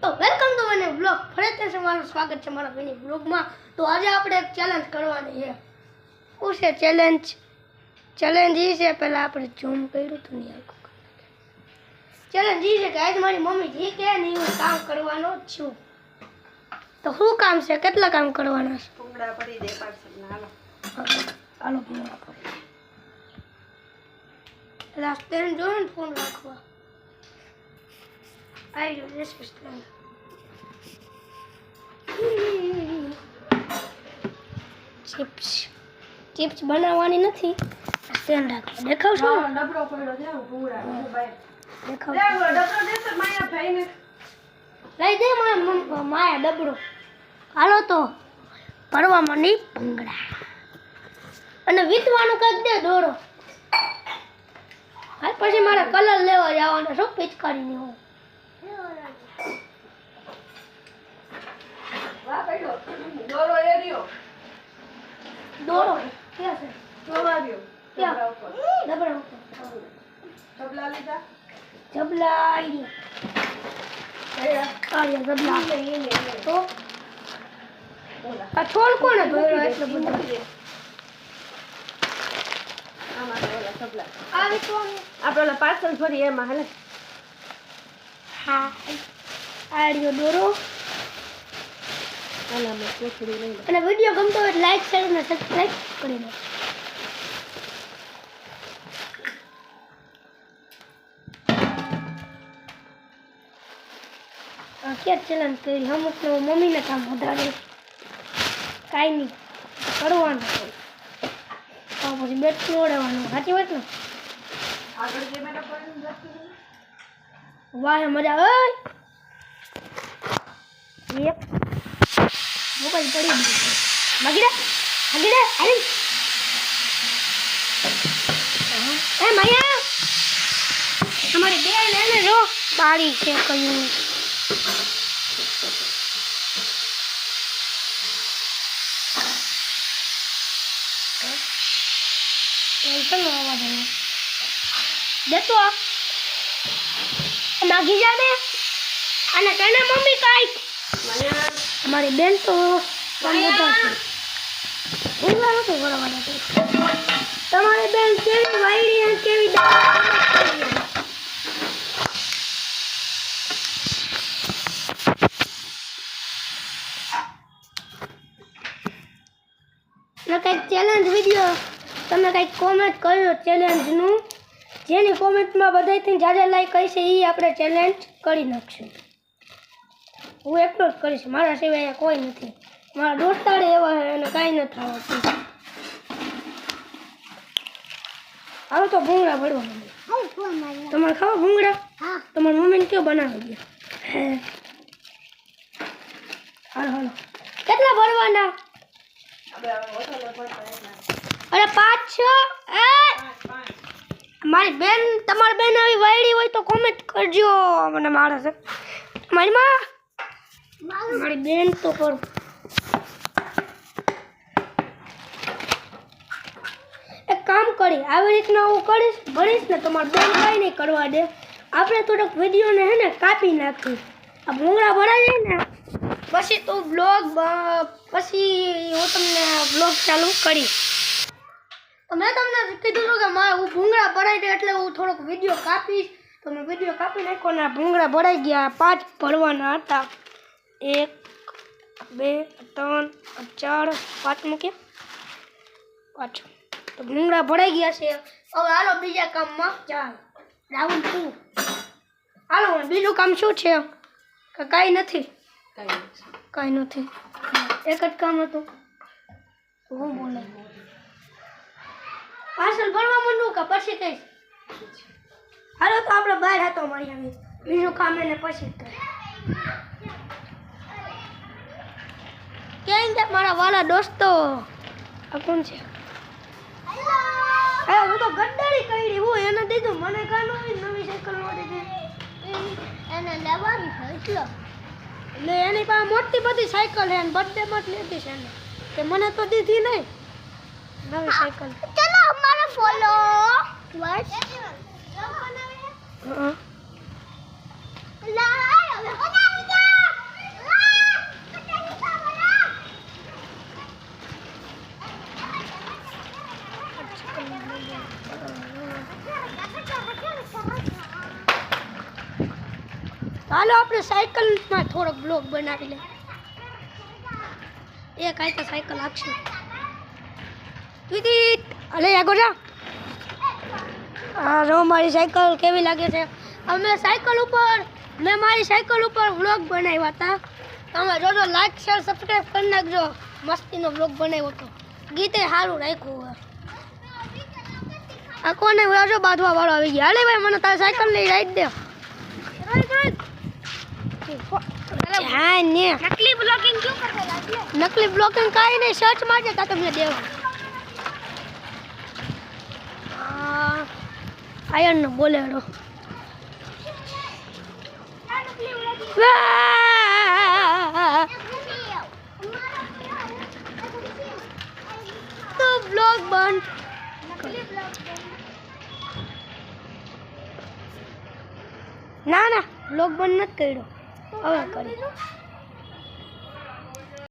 તો welcome to my blog. ફરીથી તમારું સ્વાગત છે મારા મિની બ્લોગમાં. તો આજે આપણે એક ચેલેન્જ કરવાની છે. શું છે ચેલેન્જ? ચેલેન્જ એ છે, પહેલાં આપણે ઝૂમ કર્યું હતું નહીં આખું. ચેલેન્જ એ છે કે આજ મારી મમ્મી જે કહે ને એવું કામ કરવાનો છું. તો શું કામ છે? કેટલા કામ કરવાના છે? ભૂંગળા ભરી દે પાર્સલ હાલો. હાલો ભૂંગળા ભરી. એટલે સ્ટેન્ડ જોયો ને ફોન રાખવા. આવી ગયો જય શ્રી કૃષ્ણ. ચિપ્સ બનાવવાની નથી, સ્ટેન્ડ રાખવા. દેખાવશો ને? ડબરો પડ્યો છે ભૂંગળા મોબાઈલ દેખાવ. ડબરો દેતો માયા ભાઈને લઈ દે માયા ડબરો. હાલો તો ભરવામાં નહીં ભૂંગળા અને વીતવાનું કરી દે દોરો. હાલ પછી મારે કલર લેવા જવાનો છો પિચકારીની હું. વાહ પડ્યો દોરો એરિયો દોરો ક્યાં છે? દોરો આવ્યો ક્યાં? ડબરા ઉપર ડબરા ઉપર. ડબલા લીધા જબલા આવી જબલા. તો આ છોડ કોને ધોયો એટલો બધો? આમાં તો ઓલા ડબલા આવી તો આપણે ઓલા પાર્સલ ભરી એમાં હાલે હા આડિયો દોરો. હાલામાં કોથળી લઈ લે અને વિડીયો ગમતો હોય લાઈક શેર અને સબસ્ક્રાઇબ કરી દો. ક્યાં ચેલેન્જ કરી? અમુક મમ્મીને કામ વધારે કાંઈ નહીં કરવાનું હોય તો પછી બેટ છોડવાનું. સાચી વાત ને? આગળ જે મેડમ પડ્યું રસ્તું વાહ મજા આવે. એક મોબાઈલ પડી ગયો. માગી દે હાલી. એ માયા તમારી બેન એને જો બાળી છે કયું. દેતો માગી જા દે અને તને મમ્મી કાઈ માયા અમારી બેન તો બધા છે. ભૂંગળા નતું કરવાના તો તમારી બેન કેવી વાયડી અને કેવી કંઈક ચેલેન્જ વિડીયો તમે કંઈક કોમેન્ટ કર્યો ચેલેન્જનું, જેની કોમેન્ટમાં બધાથી જાજા લાઈક હશે એ આપણે ચેલેન્જ કરી નાખશું. હું એકલો જ કરીશ, મારા સિવાય કોઈ નથી. મારા દોસ્તારે એવા છે અને કાંઈ નથી આવતું. હાલો તો ભૂંગળા ભરવા. તમારે ખાવા ભૂંગળા? તમારી મમ્મીને કયો બનાવી દે. હાલો કેટલા ભરવાના? અરે 5 6. મારી બેન તમારી બેન આવી વાયડી હોય તો કોમેન્ટ કરજો. મને મારે છે મારી માં મારી બેન તો કરું. એક કામ કરી આવી રીતના હું કરીશ ભરીશ ને તમારી બેન કાંઈ નહીં કરવા દે. આપણે થોડોક વિડીયોને હે ને કાપી નાખી. આ ભૂંગળા ભરાઈ જાય ને પછી તો બ્લોગ પછી હું તમને બ્લોગ ચાલુ કરીશ. તો મેં તમને કીધું હતું કે મારે હું ભૂંગળા ભરાઈ દે એટલે હું થોડોક વિડીયો કાપીશ. તો મેં વિડીયો કાપી નાખ્યો ને ભૂંગળા ભરાઈ ગયા. 5 ભરવાના હતા. 1 2 3 4 5 મૂક્યા પાછું. તો ભૂંગળા ભરાઈ ગયા છે. હવે હાલો બીજા કામમાં ચાલો રાઉન્ડ 2. હાલો બીજું કામ શું છે? કે કાંઈ નથી? કાંઈ નથી, એક જ કામ હતું. હું બોલે પાર્સલ ભરવા માંડું કે પછી કહીશ? હાલો તો આપણે બહાર હતો મળી આવી. બીજું કામ એને પછી કરીએ. કેમ છે મારા વાલા દોસ્તો? આ કોણ છે? હું તો ગદ્દારી કરી હું એને દીધું. મને કાં નવી સાયકલ નહોતી દીધી. એને લેવાની છે એટલે એની પાસે મોટી બધી સાયકલ છે. બર્થડે માં જ લીધી છે એને. તે મને તો દીધી નહીં નવી સાયકલ. ચલો અમારો ફોલો બસ. હા હાલો આપણે સાયકલમાં થોડોક બ્લોગ બનાવી લે એક આઈ તો સાયકલ આખશે દીદી અલે આગો જા આ જો મારી સાયકલ કેવી લાગે છે અમે મેં મારી સાયકલ ઉપર વ્લોગ બનાવ્યા હતા તમે જોજો લાઈક શેર સબસ્ક્રાઇબ કરી નાખજો મસ્તીનો વ્લોગ બનાવ્યો હતો ગીતે સારું રાખ્યું હોય આ કોને રાજો બાંધવા વાળો આવી ગયા હાલે ભાઈ મને તારી સાયકલ લઈ રાઈડ દે હા ને નકલી બ્લોગિંગ ક્यों करने लगे નકલી બ્લોકિંગ કાંઈ નહીં સર્ચ મારજે તા તમને દેવા આયન નો બોલેડો તો બ્લોગ બંધ ના બ્લોગ બંધ નથી કર્યો હવે કરી